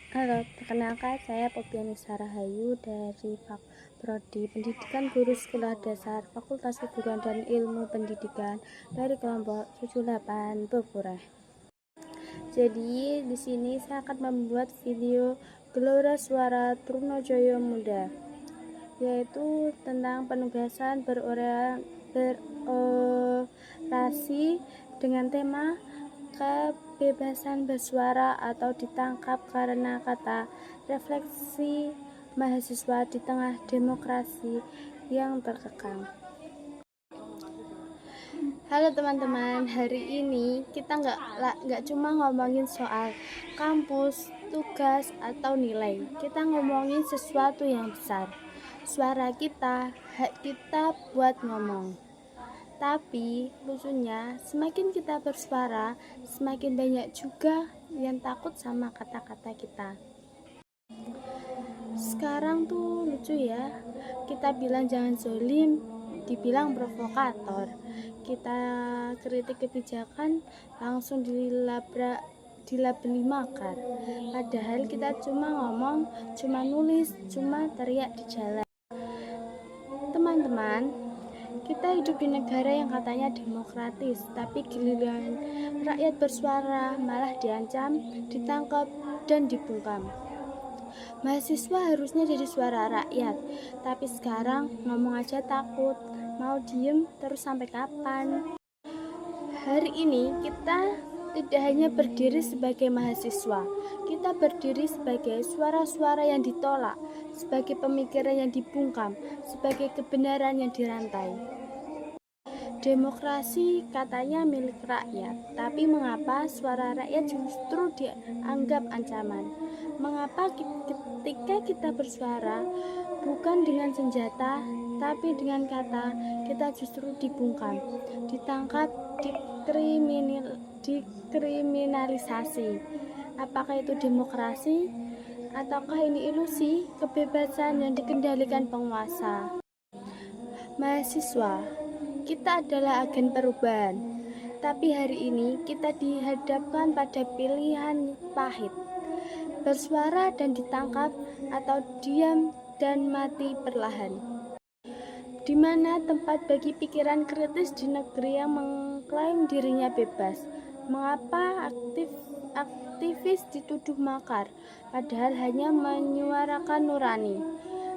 Halo, perkenalkan saya Popianisa Rahayu dari Prodi Pendidikan Guru Sekolah Dasar Fakultas Keguruan dan Ilmu Pendidikan dari kelompok 78 Bogor. Jadi di sini saya akan membuat video Gelora Suara Trunojoyo Muda, yaitu tentang penugasan berorasi dengan tema kebebasan bersuara atau ditangkap karena kata, refleksi mahasiswa di tengah demokrasi yang terkekang. Halo teman-teman, hari ini kita nggak cuma ngomongin soal kampus, tugas, atau nilai. Kita ngomongin sesuatu yang besar. Suara kita, hak kita buat ngomong. Tapi lucunya, semakin kita bersuara, semakin banyak juga yang takut sama kata-kata kita. Sekarang tuh lucu ya, kita bilang jangan zolim, dibilang provokator. Kita kritik kebijakan, langsung dilabeli makar. Padahal kita cuma ngomong, cuma nulis, cuma teriak di jalan. Teman-teman, kita hidup di negara yang katanya demokratis, tapi giliran rakyat bersuara malah diancam, ditangkap, dan dibungkam. Mahasiswa harusnya jadi suara rakyat, tapi sekarang ngomong aja takut. Mau diem terus sampai kapan? Hari ini kita tidak hanya berdiri sebagai mahasiswa, kita berdiri sebagai suara-suara yang ditolak, sebagai pemikiran yang dibungkam, sebagai kebenaran yang dirantai. Demokrasi katanya milik rakyat, tapi mengapa suara rakyat justru dianggap ancaman? Mengapa ketika kita bersuara bukan dengan senjata, tapi dengan kata, kita justru dibungkam, ditangkap, dikriminalisasi? Apakah itu demokrasi? Ataukah ini ilusi kebebasan yang dikendalikan penguasa? Mahasiswa, kita adalah agen perubahan, tapi hari ini kita dihadapkan pada pilihan pahit, bersuara dan ditangkap atau diam dan mati perlahan. Di mana tempat bagi pikiran kritis di negeri yang mengklaim dirinya bebas? Mengapa aktivis dituduh makar, padahal hanya menyuarakan nurani?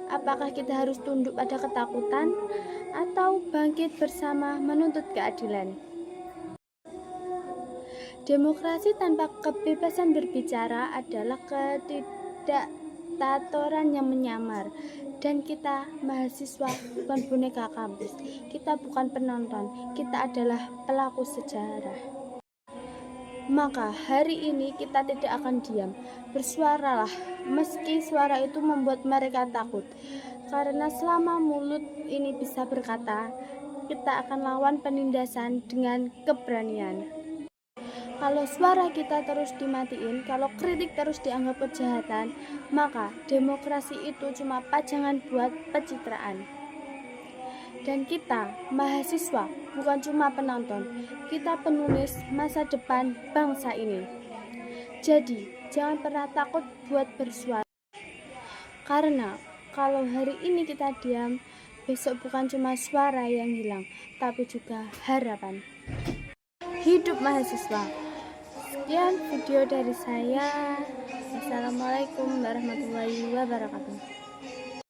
Apakah kita harus tunduk pada ketakutan atau bangkit bersama menuntut keadilan? Demokrasi tanpa kebebasan berbicara adalah ketidakdiktatoran yang menyamar. Dan kita mahasiswa bukan boneka kampus, kita bukan penonton, kita adalah pelaku sejarah. Maka hari ini kita tidak akan diam, bersuaralah meski suara itu membuat mereka takut. Karena selama mulut ini bisa berkata, kita akan lawan penindasan dengan keberanian. Kalau suara kita terus dimatiin, kalau kritik terus dianggap kejahatan, maka demokrasi itu cuma pajangan buat pencitraan. Dan kita, mahasiswa, bukan cuma penonton, kita penulis masa depan bangsa ini. Jadi, jangan pernah takut buat bersuara. Karena kalau hari ini kita diam, besok bukan cuma suara yang hilang, tapi juga harapan. Hidup mahasiswa. Sekian video dari saya. Wassalamualaikum warahmatullahi wabarakatuh.